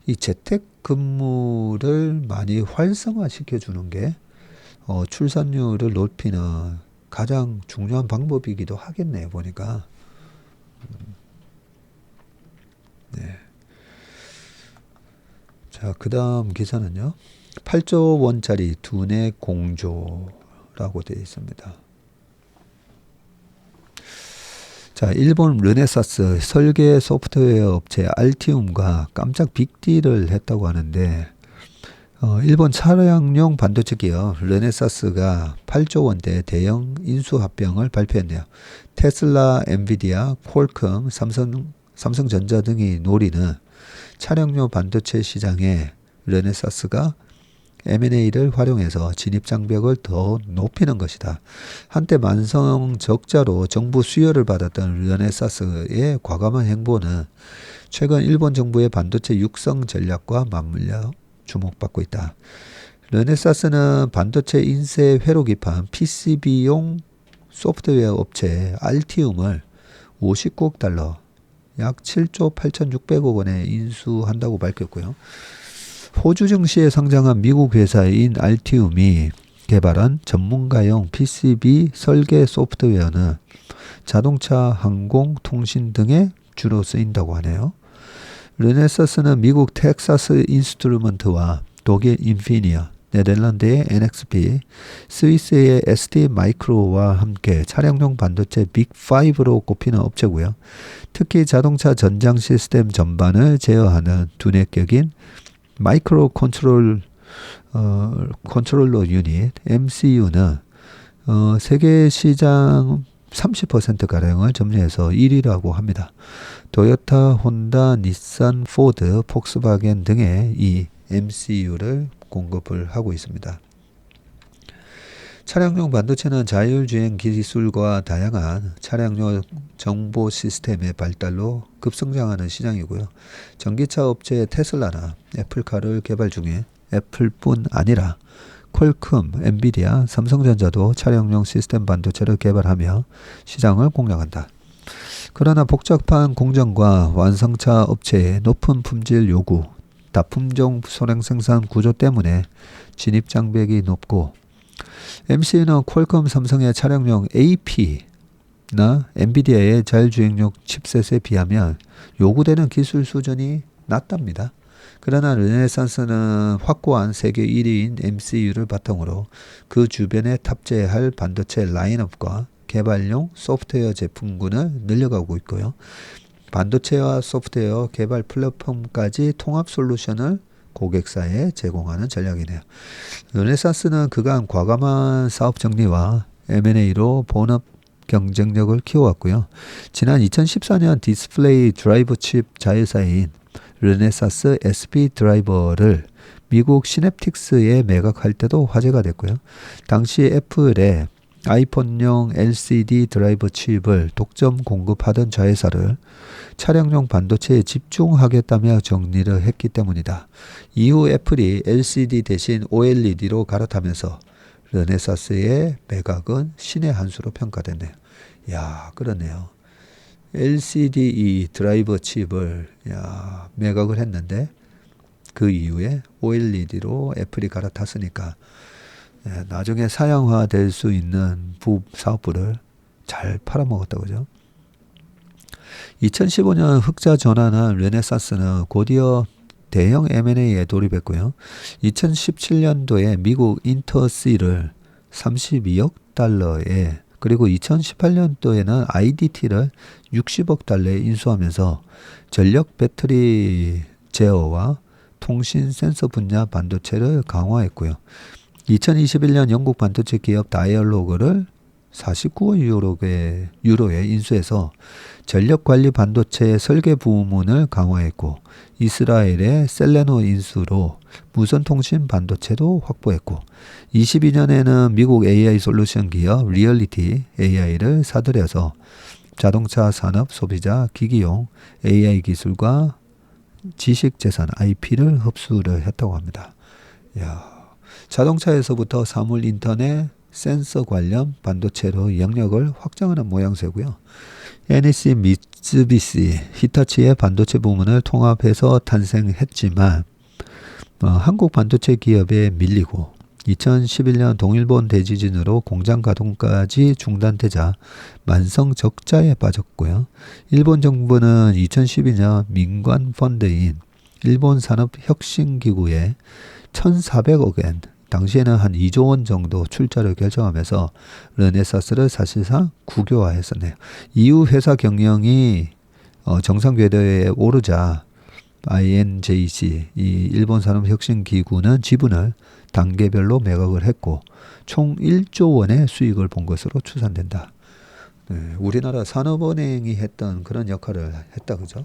Speaker 1: 이 재택근무를 많이 활성화시켜 주는 게 출산율을 높이는 가장 중요한 방법이기도 하겠네요, 보니까. 네. 자, 그 다음 기사는요. 8조 원짜리 두뇌 공조라고 되어 있습니다. 자, 일본 르네사스 설계 소프트웨어 업체 알티움과 깜짝 빅딜을 했다고 하는데, 일본 차량용 반도체 기업 르네사스가 8조 원대 대형 인수합병을 발표했네요. 테슬라, 엔비디아, 퀄컴, 삼성전자 등이 노리는 차량용 반도체 시장에 르네사스가 M&A를 활용해서 진입 장벽을 더 높이는 것이다. 한때 만성 적자로 정부 수여를 받았던 르네사스의 과감한 행보는 최근 일본 정부의 반도체 육성 전략과 맞물려 주목받고 있다. 르네사스는 반도체 인쇄 회로 기판 PCB용 소프트웨어 업체 알티움을 59억 달러, 약 7조 8,600억 원에 인수한다고 밝혔고요. 호주 증시에 상장한 미국 회사인 알티움이 개발한 전문가용 PCB 설계 소프트웨어는 자동차, 항공, 통신 등에 주로 쓰인다고 하네요. 르네사스는 미국 텍사스 인스트루먼트와 독일 인피니어, 네덜란드의 NXP, 스위스의 ST 마이크로와 함께 차량용 반도체 빅5로 꼽히는 업체고요. 특히 자동차 전장 시스템 전반을 제어하는 두뇌격인 마이크로 컨트롤러 유닛 MCU는 세계 시장 30%가량을 점유해서 1위라고 합니다. 토요타, 혼다, 닛산, 포드, 폭스바겐 등의 이 MCU를 공급을 하고 있습니다. 차량용 반도체는 자율주행 기술과 다양한 차량용 정보 시스템의 발달로 급성장하는 시장이고요. 전기차 업체 테슬라나 애플카를 개발 중에 애플뿐 아니라 퀄컴, 엔비디아, 삼성전자도 차량용 시스템 반도체를 개발하며 시장을 공략한다. 그러나 복잡한 공정과 완성차 업체의 높은 품질 요구, 다품종 소량 생산 구조 때문에 진입 장벽이 높고 MC는 퀄컴 삼성의 차량용 AP나 엔비디아의 자율주행용 칩셋에 비하면 요구되는 기술 수준이 낮답니다. 그러나 르네상스는 확고한 세계 1위인 MCU를 바탕으로 그 주변에 탑재할 반도체 라인업과 개발용 소프트웨어 제품군을 늘려가고 있고요. 반도체와 소프트웨어 개발 플랫폼까지 통합 솔루션을 고객사에 제공하는 전략이네요. 르네상스는 그간 과감한 사업 정리와 M&A로 본업 경쟁력을 키워왔고요. 지난 2014년 디스플레이 드라이버 칩 자회사인 르네상스 SP 드라이버를 미국 시냅틱스에 매각할 때도 화제가 됐고요. 당시 애플의 아이폰용 LCD 드라이버 칩을 독점 공급하던 자회사를 차량용 반도체에 집중하겠다며 정리를 했기 때문이다. 이후 애플이 LCD 대신 OLED로 갈아타면서 르네상스의 매각은 신의 한 수로 평가됐네요. 야, 그러네요. LCD 이 드라이버 칩을 매각을 했는데 그 이후에 OLED로 애플이 갈아탔으니까 나중에 사양화 될 수 있는 사업부를 잘 팔아먹었다 그죠? 2015년 흑자 전환한 르네상스는 곧이어 대형 M&A에 돌입했고요. 2017년도에 미국 인터시를 32억 달러에 그리고 2018년도에는 IDT를 60억 달러에 인수하면서 전력 배터리 제어와 통신 센서 분야 반도체를 강화했고요. 2021년 영국 반도체 기업 다이얼로그를 49억 유로에 인수해서 전력관리 반도체 설계 부문을 강화했고 이스라엘의 셀레노 인수로 무선통신 반도체도 확보했고 22년에는 미국 AI 솔루션 기업 리얼리티 AI를 사들여서 자동차 산업 소비자 기기용 AI 기술과 지식재산 IP를 흡수를 했다고 합니다. 자동차에서부터 사물 인터넷 센서 관련 반도체로 영역을 확장하는 모양새고요. NEC, 미쓰비시, 히타치의 반도체 부문을 통합해서 탄생했지만 한국 반도체 기업에 밀리고 2011년 동일본 대지진으로 공장 가동까지 중단되자 만성 적자에 빠졌고요. 일본 정부는 2012년 민관 펀드인 일본산업혁신기구에 1,400억 엔 당시에는 한 2조 원 정도 출자를 결정하면서 르네상스를 사실상 국유화했었네요. 이후 회사 경영이 정상 궤도에 오르자 INJC, 이 일본산업혁신기구는 지분을 단계별로 매각을 했고 총 1조 원의 수익을 본 것으로 추산된다. 우리나라 산업은행이 했던 그런 역할을 했다 그죠?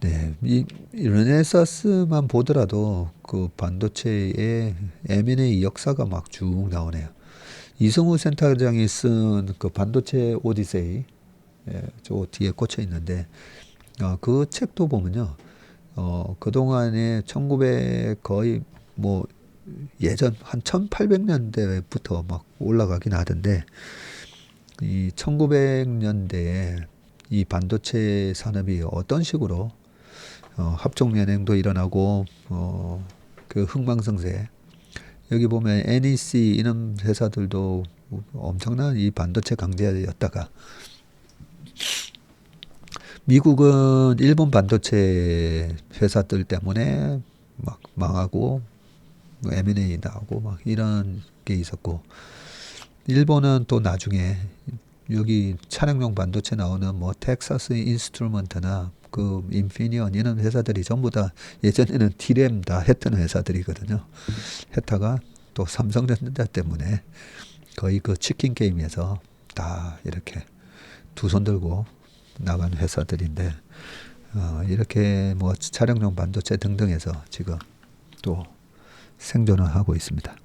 Speaker 1: 네, 이 르네상스만 보더라도 그 반도체의 M&A 역사가 막 쭉 나오네요. 이승우 센터장이 쓴 그 반도체 오디세이, 저 뒤에 꽂혀 있는데, 그 책도 보면요, 그동안에 1900 거의 뭐 예전 한 1800년대부터 막 올라가긴 하던데, 이 1900년대에 이 반도체 산업이 어떤 식으로 합종연행도 일어나고 그 흥망성쇠 여기 보면 NEC 이런 회사들도 엄청난 이 반도체 강자였다가 미국은 일본 반도체 회사들 때문에 막 망하고 M&A 나오고 막 이런 게 있었고 일본은 또 나중에 여기 차량용 반도체 나오는 뭐 텍사스 인스트루먼트나 그 인피니언 이런 회사들이 전부 다 예전에는 D램 다 했던 회사들이거든요. 했다가 또 삼성전자 때문에 거의 그 치킨 게임에서 다 이렇게 두 손 들고 나간 회사들인데 이렇게 뭐 차량용 반도체 등등해서 지금 또 생존을 하고 있습니다.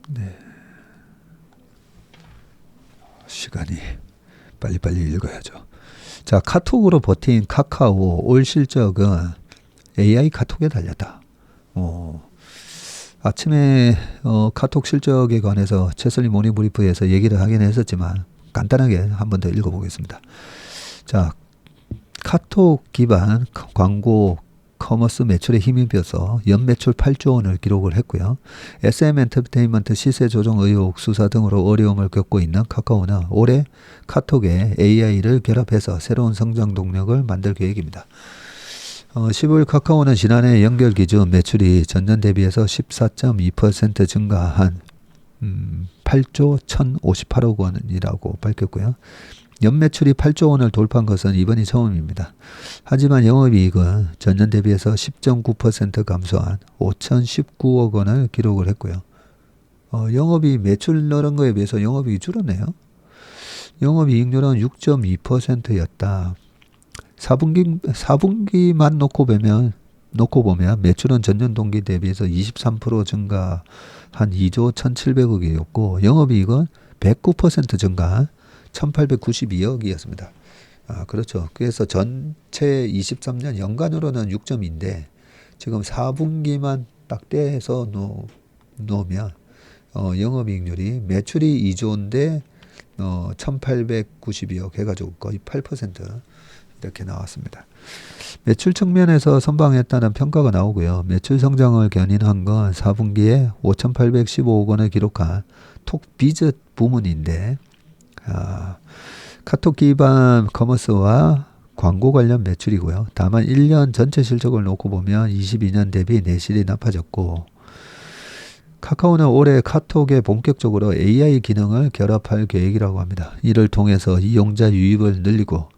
Speaker 1: 네. 시간이 빨리빨리 읽어야죠. 자, 카톡으로 버틴 카카오 올 실적은 AI 카톡에 달렸다. 아침에 카톡 실적에 관해서 최설리 모닝 브리프에서 얘기를 하긴 했었지만 간단하게 한 번 더 읽어보겠습니다. 자, 카톡 기반 광고 커머스 매출에 힘입어서 연매출 8조 원을 기록을 했고요. SM 엔터테인먼트 시세 조정 의혹 수사 등으로 어려움을 겪고 있는 카카오는 올해 카톡에 AI를 결합해서 새로운 성장 동력을 만들 계획입니다. 15일 카카오는 지난해 연결 기준 매출이 전년 대비해서 14.2% 증가한 8조 1,058억 원이라고 밝혔고요. 연매출이 8조 원을 돌파한 것은 이번이 처음입니다. 하지만 영업이익은 전년 대비해서 10.9% 감소한 5,019억 원을 기록을 했고요. 영업이익 매출 늘은 거에 비해서 영업이익이 줄었네요. 영업이익률은 6.2%였다. 4분기만 놓고 보면 매출은 전년 동기 대비해서 23% 증가한 2조 1,700억이었고 영업이익은 109% 증가한 1,892억이었습니다. 그렇죠. 그래서 전체 23년 연간으로는 6점인데 지금 4분기만 딱 떼서 놓으면 영업이익률이 매출이 2조인데 1,892억 해가지고 거의 8% 이렇게 나왔습니다. 매출 측면에서 선방했다는 평가가 나오고요. 매출 성장을 견인한 건 4분기에 5,815억 원을 기록한 톡비즈 부문인데 카톡 기반 커머스와 광고 관련 매출이고요. 다만 1년 전체 실적을 놓고 보면 22년 대비 내실이 나빠졌고 카카오는 올해 카톡에 본격적으로 AI 기능을 결합할 계획이라고 합니다. 이를 통해서 이용자 유입을 늘리고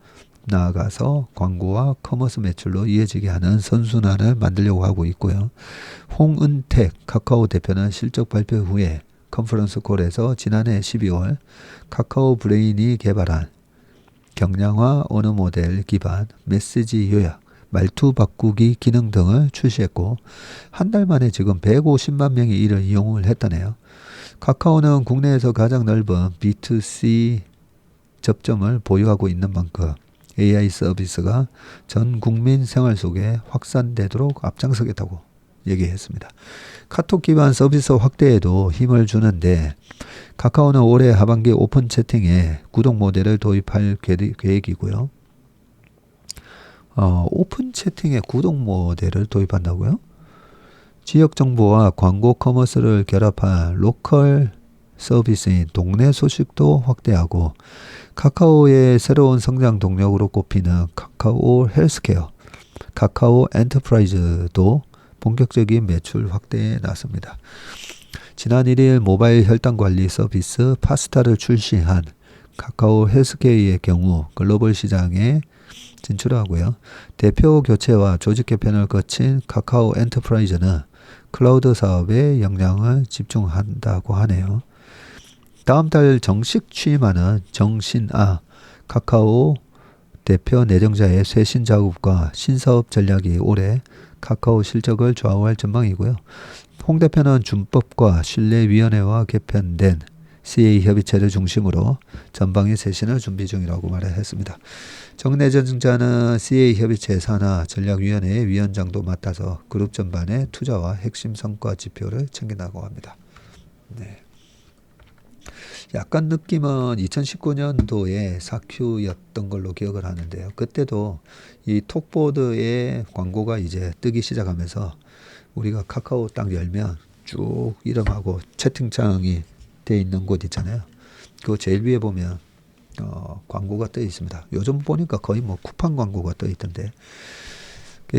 Speaker 1: 나아가서 광고와 커머스 매출로 이어지게 하는 선순환을 만들려고 하고 있고요. 홍은택 카카오 대표는 실적 발표 후에 컨퍼런스 콜에서 지난해 12월 카카오 브레인이 개발한 경량화 언어 모델 기반 메시지 요약, 말투 바꾸기 기능 등을 출시했고 한 달 만에 지금 150만 명이 이를 이용을 했다네요. 카카오는 국내에서 가장 넓은 B2C 접점을 보유하고 있는 만큼 AI 서비스가 전 국민 생활 속에 확산되도록 앞장서겠다고 얘기했습니다. 카톡 기반 서비스 확대에도 힘을 주는데 카카오는 올해 하반기 오픈 채팅에 구독 모델을 도입할 계획이고요. 오픈 채팅에 구독 모델을 도입한다고요? 지역 정보와 광고 커머스를 결합한 로컬 서비스인 동네 소식도 확대하고 카카오의 새로운 성장 동력으로 꼽히는 카카오 헬스케어, 카카오 엔터프라이즈도 본격적인 매출 확대에 나섭니다. 지난 1일 모바일 혈당 관리 서비스 파스타를 출시한 카카오 헬스케어의 경우 글로벌 시장에 진출하고요. 대표 교체와 조직 개편을 거친 카카오 엔터프라이즈는 클라우드 사업에 역량을 집중한다고 하네요. 다음 달 정식 취임하는 정신아 카카오 대표 내정자의 쇄신 작업과 신사업 전략이 올해 카카오 실적을 좌우할 전망이고요. 홍 대표는 준법과 신뢰위원회와 개편된 CA 협의체를 중심으로 전방위 쇄신을 준비 중이라고 말했습니다. 정 내정자는 CA 협의체 산하 전략위원회의 위원장도 맡아서 그룹 전반의 투자와 핵심 성과 지표를 챙긴다고 합니다. 네. 약간 느낌은 2019년도에 사큐였던 걸로 기억을 하는데요. 그때도 이 톡보드의 광고가 이제 뜨기 시작하면서 우리가 카카오 딱 열면 쭉 이름하고 채팅창이 돼 있는 곳 있잖아요. 그 제일 위에 보면 광고가 떠 있습니다. 요즘 보니까 거의 뭐 쿠팡 광고가 떠 있던데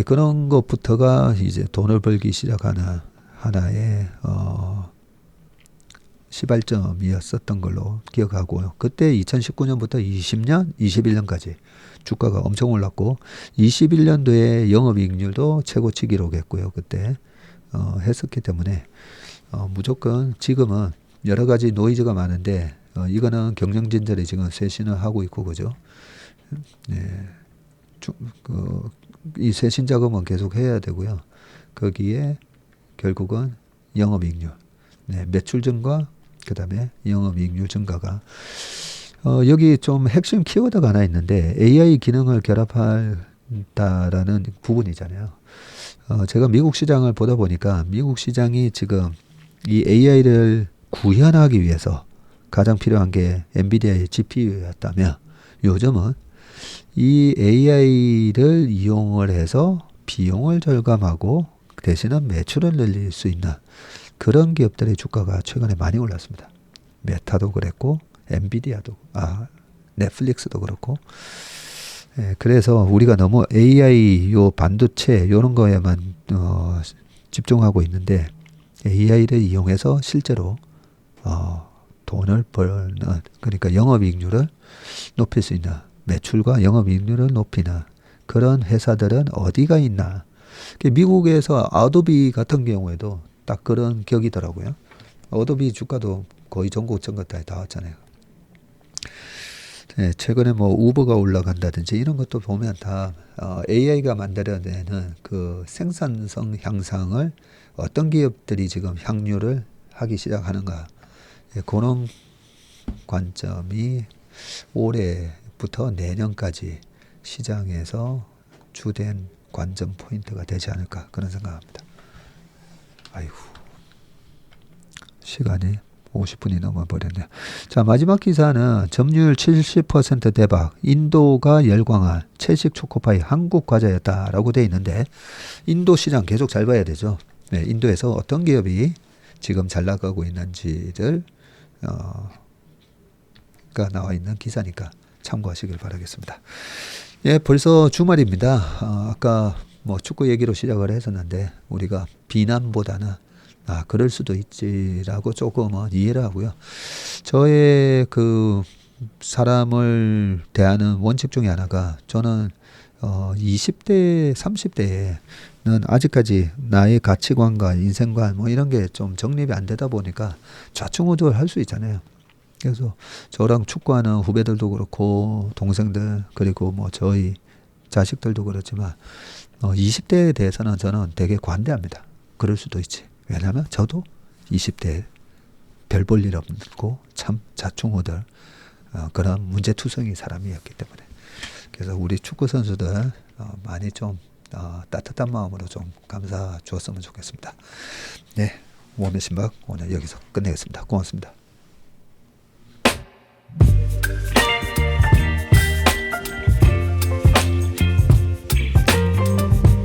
Speaker 1: 그런 것부터가 이제 돈을 벌기 시작하는 하나의 시발점이었었던 걸로 기억하고요. 그때 2019년부터 20년, 21년까지 주가가 엄청 올랐고 21년도에 영업이익률도 최고치 기록했고요. 그때 했었기 때문에 무조건 지금은 여러 가지 노이즈가 많은데 이거는 경영진들이 지금 쇄신을 하고 있고 그죠. 네. 이 쇄신 작업은 계속 해야 되고요. 거기에 결국은 영업이익률 네, 매출 증가, 그다음에 영업이익률 증가가 여기 좀 핵심 키워드가 하나 있는데 AI 기능을 결합한다라는 부분이잖아요. 제가 미국 시장을 보다 보니까 미국 시장이 지금 이 AI를 구현하기 위해서 가장 필요한 게 엔비디아의 GPU였다면 요즘은 이 AI를 이용을 해서 비용을 절감하고 대신에 매출을 늘릴 수 있는 그런 기업들의 주가가 최근에 많이 올랐습니다. 메타도 그랬고 엔비디아도 넷플릭스도 그렇고 그래서 우리가 너무 AI 요 반도체 요런 거에만 집중하고 있는데 AI를 이용해서 실제로 돈을 버는 그러니까 영업이익률을 높일 수 있는 매출과 영업이익률을 높이는 그런 회사들은 어디가 있나? 미국에서 아도비 같은 경우에도 딱 그런 격이더라고요. 아도비 주가도 거의 전고점 같다 다 왔잖아요. 네, 최근에 뭐 우버가 올라간다든지 이런 것도 보면 다 AI가 만들어내는 그 생산성 향상을 어떤 기업들이 지금 향유를 하기 시작하는가. 그런 관점이 올해부터 내년까지 시장에서 주된 관점 포인트가 되지 않을까 그런 생각합니다. 아이고 시간이 50분이 넘어버렸네요. 자 마지막 기사는 점유율 70% 대박 인도가 열광한 채식 초코파이 한국 과자였다라고 돼 있는데 인도 시장 계속 잘 봐야 되죠. 네, 인도에서 어떤 기업이 지금 잘 나가고 있는지를 가 나와 있는 기사니까 참고하시길 바라겠습니다. 예, 벌써 주말입니다. 아까 뭐 축구 얘기로 시작을 했었는데 우리가 비난보다는 그럴 수도 있지라고 조금은 이해를 하고요. 저의 그 사람을 대하는 원칙 중에 하나가 저는 20대, 30대에는 아직까지 나의 가치관과 인생관 뭐 이런 게 좀 정립이 안 되다 보니까 좌충우돌 할 수 있잖아요. 그래서 저랑 축구하는 후배들도 그렇고 동생들 그리고 뭐 저희 자식들도 그렇지만 20대에 대해서는 저는 되게 관대합니다. 그럴 수도 있지. 왜냐하면 저도 20대에 별 볼 일 없고 참 좌충우돌 그런 문제투성이 사람이었기 때문에 그래서 우리 축구 선수들 많이 좀 따뜻한 마음으로 좀 감사 주었으면 좋겠습니다. 네, 몸의 심박 오늘 여기서 끝내겠습니다. 고맙습니다.